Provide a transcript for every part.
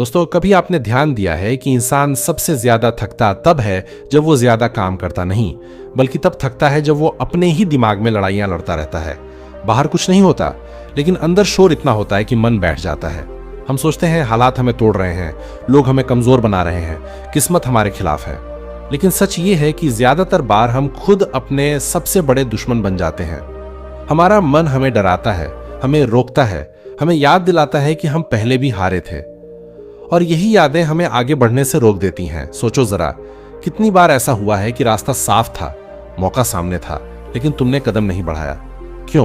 दोस्तों, कभी आपने ध्यान दिया है कि इंसान सबसे ज्यादा थकता तब है जब वो ज्यादा काम करता नहीं, बल्कि तब थकता है जब वो अपने ही दिमाग में लड़ाइयां लड़ता रहता है। बाहर कुछ नहीं होता, लेकिन अंदर शोर इतना होता है कि मन बैठ जाता है। हम सोचते हैं हालात हमें तोड़ रहे हैं, लोग हमें कमजोर बना रहे हैं, किस्मत हमारे खिलाफ है। लेकिन सच ये है कि ज्यादातर बार हम खुद अपने सबसे बड़े दुश्मन बन जाते हैं। हमारा मन हमें डराता है, हमें रोकता है, हमें याद दिलाता है कि हम पहले भी हारे थे, और यही यादें हमें आगे बढ़ने से रोक देती हैं। सोचो जरा, कितनी बार ऐसा हुआ है कि रास्ता साफ था, मौका सामने था, लेकिन तुमने कदम नहीं बढ़ाया। क्यों?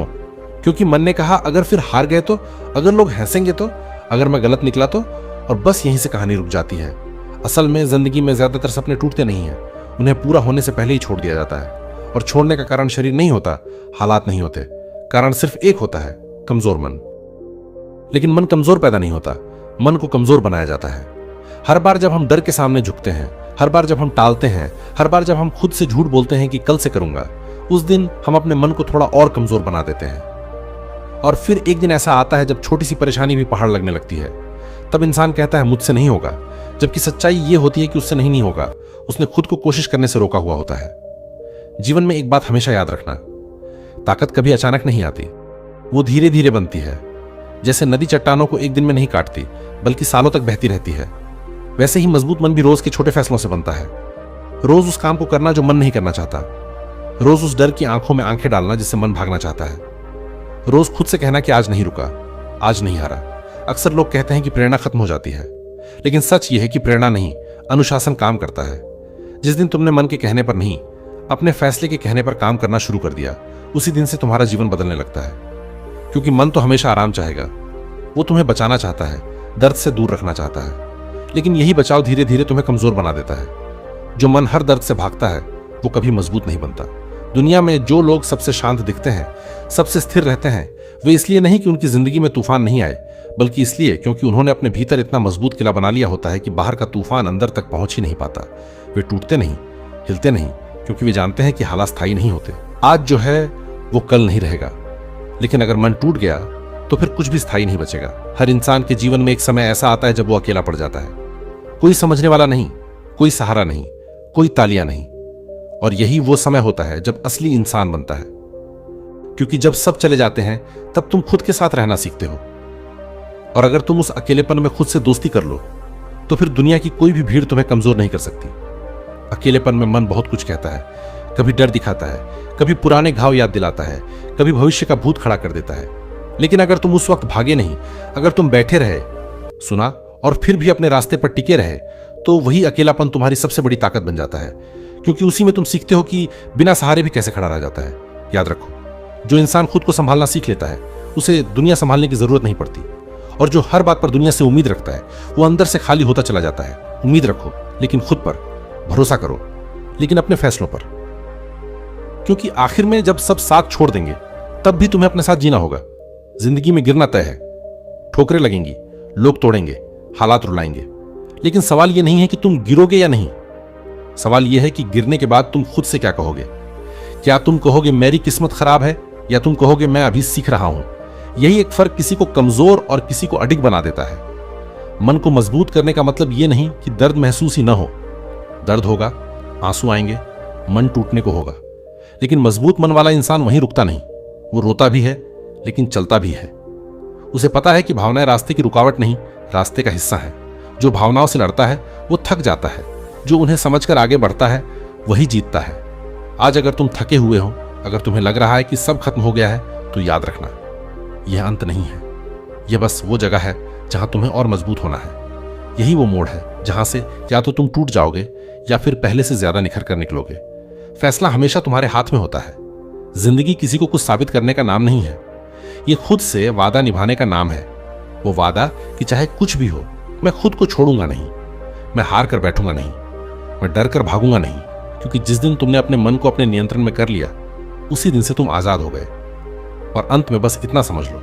क्योंकि मन ने कहा अगर फिर हार गए तो, अगर लोग हंसेंगे तो, अगर मैं गलत निकला तो, और बस यहीं से कहानी रुक जाती है। असल में जिंदगी में ज्यादातर सपने टूटते नहीं हैं, उन्हें पूरा होने से पहले ही छोड़ दिया जाता है। और छोड़ने का कारण शरीर नहीं होता, हालात नहीं होते, कारण सिर्फ एक होता है, कमजोर मन। लेकिन मन कमजोर पैदा नहीं होता, मन को कमजोर बनाया जाता है। हर बार जब हम डर के सामने झुकते हैं, हर बार जब हम टालते हैं, हर बार जब हम खुद से झूठ बोलते हैं कि कल से करूंगा, उस दिन हम अपने मन को थोड़ा और कमजोर बना देते हैं। और फिर एक दिन ऐसा आता है जब छोटी सी परेशानी भी पहाड़ लगने लगती है। तब इंसान कहता है मुझसे नहीं होगा, जबकि सच्चाई ये होती है कि उससे नहीं होगा, उसने खुद को कोशिश करने से रोका हुआ होता है। जीवन में एक बात हमेशा याद रखना, ताकत कभी अचानक नहीं आती, वो धीरे धीरे बनती है। जैसे नदी चट्टानों को एक दिन में नहीं काटती, बल्कि सालों तक बहती रहती है, वैसे ही मजबूत मन भी रोज के छोटे फैसलों से बनता है। रोज उस काम को करना जो मन नहीं करना चाहता, रोज उस डर की आंखों में आंखें डालना जिससे मन भागना चाहता है, रोज खुद से कहना कि आज नहीं रुका, आज नहीं हारा। अक्सर लोग कहते हैं कि प्रेरणा खत्म हो जाती है, लेकिन सच यह है कि प्रेरणा नहीं, अनुशासन काम करता है। जिस दिन तुमने मन के कहने पर नहीं, अपने फैसले के कहने पर काम करना शुरू कर दिया, उसी दिन से तुम्हारा जीवन बदलने लगता है। क्योंकि मन तो हमेशा आराम चाहेगा, वो तुम्हें बचाना चाहता है, दर्द से दूर रखना चाहता है, लेकिन यही बचाव धीरे धीरे तुम्हें कमजोर बना देता है। जो मन हर दर्द से भागता है, वो कभी मजबूत नहीं बनता। दुनिया में जो लोग सबसे शांत दिखते हैं, सबसे स्थिर रहते हैं, वे इसलिए नहीं कि उनकी जिंदगी में तूफान नहीं आए, बल्कि इसलिए क्योंकि उन्होंने अपने भीतर इतना मजबूत किला बना लिया होता है कि बाहर का तूफान अंदर तक पहुंच ही नहीं पाता। वे टूटते नहीं, हिलते नहीं, क्योंकि वे जानते हैं कि हालात स्थायी नहीं होते। आज जो है वो कल नहीं रहेगा, लेकिन अगर मन टूट गया तो फिर कुछ भी स्थायी नहीं बचेगा। हर इंसान के जीवन में एक समय ऐसा आता है जब वो अकेला पड़ जाता है। कोई समझने वाला नहीं, कोई सहारा नहीं, कोई तालियां नहीं, और यही वो समय होता है जब असली इंसान बनता है। क्योंकि जब सब चले जाते हैं तब तुम खुद के साथ रहना सीखते हो, और अगर तुम उस अकेलेपन में खुद से दोस्ती कर लो तो फिर दुनिया की कोई भी भीड़ तुम्हें कमजोर नहीं कर सकती। अकेलेपन में मन बहुत कुछ कहता है, कभी डर दिखाता है, कभी पुराने घाव याद दिलाता है, कभी भविष्य का भूत खड़ा कर देता है। लेकिन अगर तुम उस वक्त भागे नहीं, अगर तुम बैठे रहे, सुना और फिर भी अपने रास्ते पर टिके रहे, तो वही अकेलापन तुम्हारी सबसे बड़ी ताकत बन जाता है। क्योंकि उसी में तुम सीखते हो कि बिना सहारे भी कैसे खड़ा रह जाता है। याद रखो, जो इंसान खुद को संभालना सीख लेता है, उसे दुनिया संभालने की जरूरत नहीं पड़ती। और जो हर बात पर दुनिया से उम्मीद रखता है, वो अंदर से खाली होता चला जाता है। उम्मीद रखो, लेकिन खुद पर भरोसा करो, लेकिन अपने फैसलों पर। क्योंकि आखिर में जब सब साथ छोड़ देंगे, तब भी तुम्हें अपने साथ जीना होगा। जिंदगी में गिरना तय है, ठोकरें लगेंगी, लोग तोड़ेंगे, हालात रुलाएंगे, लेकिन सवाल यह नहीं है कि तुम गिरोगे या नहीं। सवाल यह है कि गिरने के बाद तुम खुद से क्या कहोगे। क्या तुम कहोगे मेरी किस्मत खराब है, या तुम कहोगे मैं अभी सीख रहा हूं। यही एक फर्क किसी को कमजोर और किसी को अडिग बना देता है। मन को मजबूत करने का मतलब यह नहीं कि दर्द महसूस ही न हो। दर्द होगा, आंसू आएंगे, मन टूटने को होगा, लेकिन मजबूत मन वाला इंसान वहीं रुकता नहीं। वो रोता भी है, लेकिन चलता भी है। उसे पता है कि भावनाएं रास्ते की रुकावट नहीं, रास्ते का हिस्सा है। जो भावनाओं से लड़ता है वो थक जाता है, जो उन्हें समझकर आगे बढ़ता है वही जीतता है। आज अगर तुम थके हुए हो, अगर तुम्हें लग रहा है कि सब खत्म हो गया है, तो याद रखना, यह अंत नहीं है। यह बस वो जगह है जहां तुम्हें और मजबूत होना है। यही वो मोड़ है जहां से या तो तुम टूट जाओगे या फिर पहले से ज्यादा निखर कर निकलोगे। फैसला हमेशा तुम्हारे हाथ में होता है। जिंदगी किसी को कुछ साबित करने का नाम नहीं है, यह खुद से वादा निभाने का नाम है। वो वादा कि चाहे कुछ भी हो, मैं खुद को छोड़ूंगा नहीं, मैं हार कर बैठूंगा नहीं, मैं डर कर भागूंगा नहीं। क्योंकि जिस दिन तुमने अपने मन को अपने नियंत्रण में कर लिया, उसी दिन से तुम आजाद हो गए। और अंत में बस इतना समझ लो,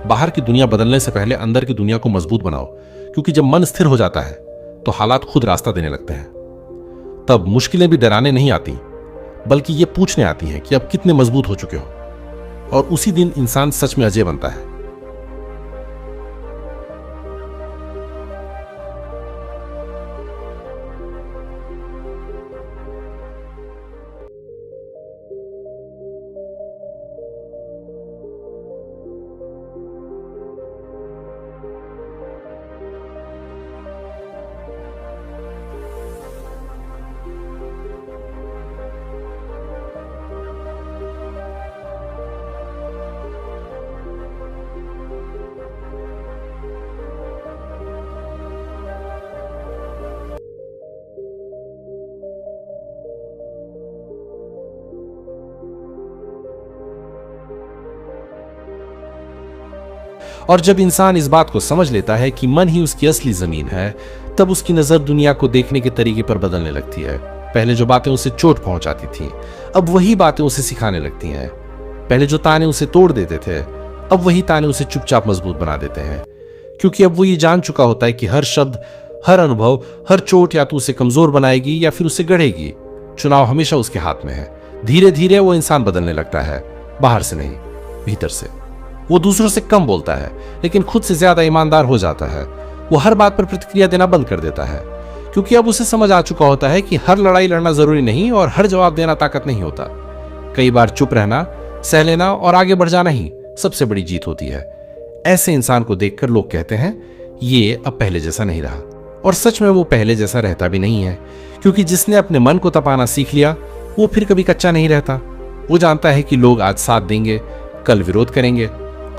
बाहर की दुनिया बदलने से पहले अंदर की दुनिया को मजबूत बनाओ। क्योंकि जब मन स्थिर हो जाता है तो हालात खुद रास्ता देने लगते हैं। तब मुश्किलें भी डराने नहीं आती, बल्कि ये पूछने आती हैं कि अब कितने मजबूत हो चुके हो। और उसी दिन इंसान सच में अजय बनता है। और जब इंसान इस बात को समझ लेता है कि मन ही उसकी असली जमीन है, तब उसकी नजर दुनिया को देखने के तरीके पर बदलने लगती है। पहले जो बातें उसे चोट पहुंचाती थी, अब वही बातें उसे सिखाने लगती हैं। पहले जो ताने उसे तोड़ देते थे, अब वही ताने उसे चुपचाप मजबूत बना देते हैं। क्योंकि अब वो ये जान चुका होता है कि हर शब्द, हर अनुभव, हर चोट या तो उसे कमजोर बनाएगी या फिर उसे गढ़ेगी। चुनाव हमेशा उसके हाथ में है। धीरे धीरे वो इंसान बदलने लगता है, बाहर से नहीं, भीतर से। वो दूसरों से कम बोलता है, लेकिन खुद से ज्यादा ईमानदार हो जाता है। वो हर बात पर प्रतिक्रिया देना बंद कर देता है, क्योंकि अब उसे समझ आ चुका होता है कि हर लड़ाई लड़ना जरूरी नहीं और हर जवाब देना ताकत नहीं होता। कई बार चुप रहना, सह लेना और आगे बढ़ जाना ही सबसे बड़ी जीत होती है। ऐसे इंसान को देखकर लोग कहते हैं, ये अब पहले जैसा नहीं रहा। और सच में वो पहले जैसा रहता भी नहीं है, क्योंकि जिसने अपने मन को तपाना सीख लिया, वो फिर कभी कच्चा नहीं रहता। वो जानता है कि लोग आज साथ देंगे, कल विरोध करेंगे,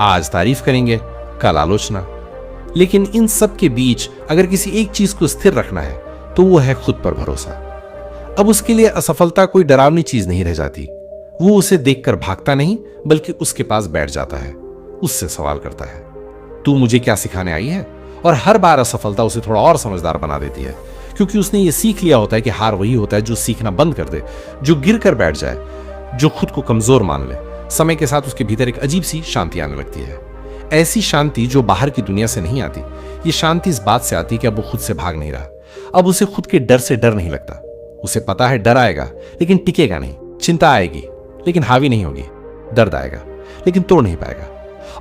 आज तारीफ करेंगे, कल आलोचना। लेकिन इन सब के बीच अगर किसी एक चीज को स्थिर रखना है, तो वो है खुद पर भरोसा। अब उसके लिए असफलता कोई डरावनी चीज नहीं रह जाती। वो उसे देखकर भागता नहीं, बल्कि उसके पास बैठ जाता है, उससे सवाल करता है, तू मुझे क्या सिखाने आई है? और हर बार असफलता उसे थोड़ा और समझदार बना देती है, क्योंकि उसने ये सीख लिया होता है कि हार वही होता है जो सीखना बंद कर दे, जो गिर कर बैठ जाए, जो खुद को कमजोर मान ले। समय के साथ उसके भीतर एक अजीब सी शांति आने लगती है, ऐसी शांति जो बाहर की दुनिया से नहीं आती। ये शांति इस बात से आती कि अब वो खुद से भाग नहीं रहा। अब उसे खुद के डर से डर नहीं लगता। उसे पता है डर आएगा लेकिन टिकेगा नहीं, चिंता आएगी लेकिन हावी नहीं होगी, दर्द आएगा लेकिन तोड़ नहीं पाएगा।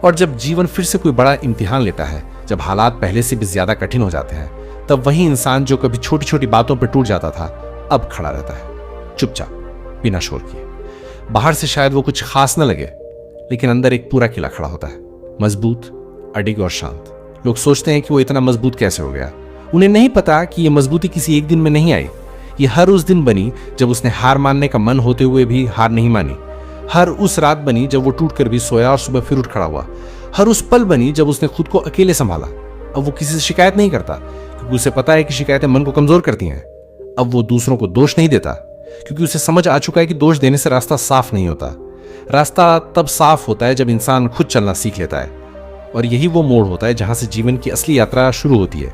और जब जीवन फिर से कोई बड़ा इम्तिहान लेता है, जब हालात पहले से भी ज्यादा कठिन हो जाते हैं, तब वही इंसान जो कभी छोटी छोटी बातों पर टूट जाता था, अब खड़ा रहता है, चुपचाप, बिना शोर किए। बाहर से शायद वो कुछ खास न लगे, लेकिन अंदर एक पूरा किला खड़ा होता है, मजबूत, अडिग और शांत। लोग सोचते हैं कि वो इतना मजबूत कैसे हो गया। उन्हें नहीं पता कि ये मजबूती किसी एक दिन में नहीं आई। ये हर उस दिन बनी जब उसने हार मानने का मन होते हुए भी हार नहीं मानी। हर उस रात बनी जब वो टूट कर भी सोया और सुबह फिर उठ खड़ा हुआ। हर उस पल बनी जब उसने खुद को अकेले संभाला। अब वो किसी से शिकायत नहीं करता, क्योंकि उसे पता है कि शिकायतें मन को कमजोर करती हैं। अब वो दूसरों को दोष नहीं देता, क्योंकि उसे समझ आ चुका है कि दोष देने से रास्ता साफ नहीं होता। रास्ता तब साफ होता है जब इंसान खुद चलना सीख लेता है। और यही वो मोड़ होता है जहां से जीवन की असली यात्रा शुरू होती है।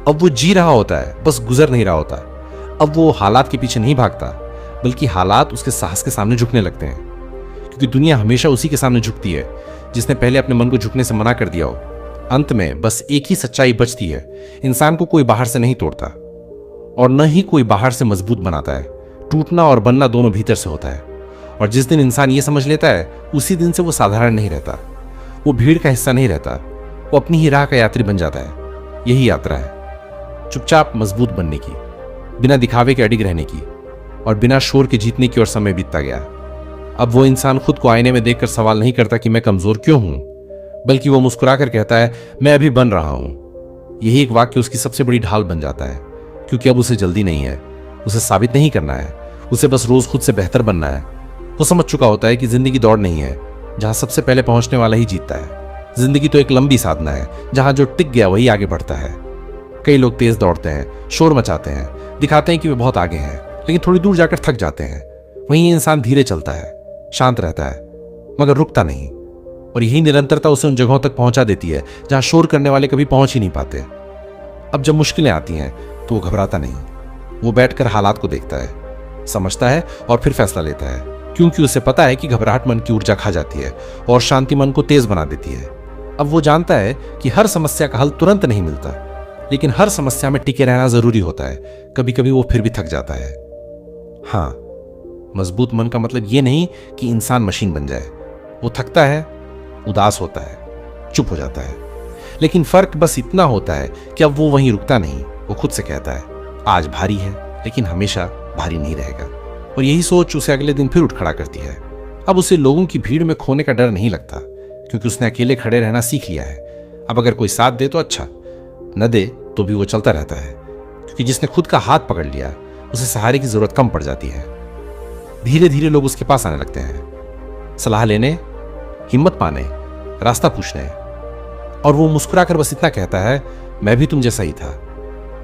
अब वो जी रहा होता है, बस गुजर नहीं रहा होता। अब वो हालात के पीछे नहीं भागता, बल्कि हालात उसके साहस के सामने झुकने लगते हैं, क्योंकि दुनिया हमेशा उसी के सामने झुकती है जिसने पहले अपने मन को झुकने से मना कर दिया हो। अंत में बस एक ही सच्चाई बचती है, इंसान को कोई बाहर से नहीं तोड़ता और न ही कोई बाहर से मजबूत बनाता है। टूटना और बनना दोनों भीतर से होता है। और जिस दिन इंसान ये समझ लेता है, उसी दिन से वो साधारण नहीं रहता, वो भीड़ का हिस्सा नहीं रहता, वो अपनी ही राह का यात्री बन जाता है। यही यात्रा है, चुपचाप मजबूत बनने की, बिना दिखावे के अडिग रहने की और बिना शोर के जीतने की। और समय बीतता गया। अब वो इंसान खुद को आईने में देखकर सवाल नहीं करता कि मैं कमजोर क्यों हूं, बल्कि वो मुस्कुराकर कहता है, मैं अभी बन रहा हूं। यही एक वाक्य उसकी सबसे बड़ी ढाल बन जाता है, क्योंकि अब उसे जल्दी नहीं है, उसे साबित नहीं करना है, उसे बस रोज खुद से बेहतर बनना है। वो समझ चुका होता है कि जिंदगी दौड़ नहीं है जहां सबसे पहले पहुंचने वाला ही जीतता है। जिंदगी तो एक लंबी साधना है जहां जो टिक गया वही आगे बढ़ता है। कई लोग तेज दौड़ते हैं, शोर मचाते हैं, दिखाते हैं कि वे बहुत आगे हैं, लेकिन थोड़ी दूर जाकर थक जाते हैं। वहीं इंसान धीरे चलता है, शांत रहता है, मगर रुकता नहीं। और यही निरंतरता उसे उन जगहों तक पहुंचा देती है जहां शोर करने वाले कभी पहुंच ही नहीं पाते। अब जब मुश्किलें आती हैं तो वो घबराता नहीं, वो बैठकर हालात को देखता है, समझता है और फिर फैसला लेता है, क्योंकि उसे पता है कि घबराहट मन की ऊर्जा खा जाती है और शांति मन को तेज बना देती है। अब वो जानता है कि हर समस्या का हल तुरंत नहीं मिलता, लेकिन हर समस्या में टिके रहना जरूरी होता है। कभी कभी वो फिर भी थक जाता है। हाँ, मजबूत मन का मतलब ये नहीं कि इंसान मशीन बन जाए। वो थकता है, उदास होता है, चुप हो जाता है, लेकिन फर्क बस इतना होता है कि अब वो वहीं रुकता नहीं। वो खुद से कहता है, आज भारी है लेकिन हमेशा भारी नहीं रहेगा। और यही सोच उसे अगले दिन फिर उठ खड़ा करती है। अब उसे लोगों की भीड़ में खोने का डर नहीं लगता, क्योंकि उसने अकेले खड़े रहना सीख लिया है। अब अगर कोई साथ दे तो अच्छा, न दे तो भी वो चलता रहता है, क्योंकि जिसने खुद का हाथ पकड़ लिया उसे सहारे की जरूरत कम पड़ जाती है। धीरे धीरे लोग उसके पास आने लगते हैं, सलाह लेने, हिम्मत पाने, रास्ता पूछने, और वो मुस्कुराकर बस इतना कहता है, मैं भी तुम जैसा ही था,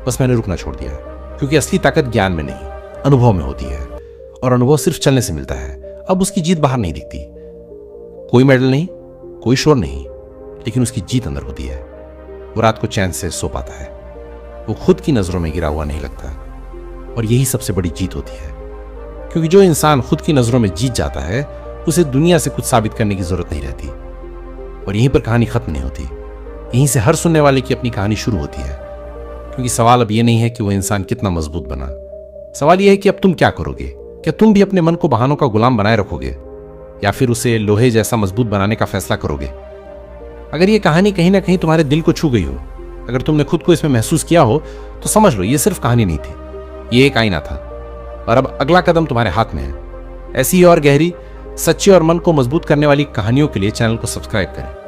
बस मैंने रुकना छोड़ दिया। क्योंकि असली ताकत ज्ञान में नहीं, अनुभव में होती है, और अनुभव सिर्फ चलने से मिलता है। अब उसकी जीत बाहर नहीं दिखती, कोई मेडल नहीं, कोई शोर नहीं, लेकिन उसकी जीत अंदर होती है। वो रात को चैन से सो पाता है, वो खुद की नजरों में गिरा हुआ नहीं लगता। और यही सबसे बड़ी जीत होती है, क्योंकि जो इंसान खुद की नजरों में जीत जाता है उसे दुनिया से कुछ साबित करने की जरूरत नहीं रहती। और यहीं पर कहानी खत्म नहीं होती, यहीं से हर सुनने वाले की अपनी कहानी शुरू होती है। क्योंकि सवाल अब यह नहीं है कि वो इंसान कितना मजबूत बना, सवाल यह है कि अब तुम क्या करोगे। क्या तुम भी अपने मन को बहानों का गुलाम बनाए रखोगे, या फिर उसे लोहे जैसा मजबूत बनाने का फैसला करोगे। अगर ये कहानी कहीं ना कहीं तुम्हारे दिल को छू गई हो, अगर तुमने खुद को इसमें महसूस किया हो, तो समझ लो ये सिर्फ कहानी नहीं थी, ये एक आईना था। और अब अगला कदम तुम्हारे हाथ में है। ऐसी ही और गहरी, सच्ची और मन को मजबूत करने वाली कहानियों के लिए चैनल को सब्सक्राइब करें।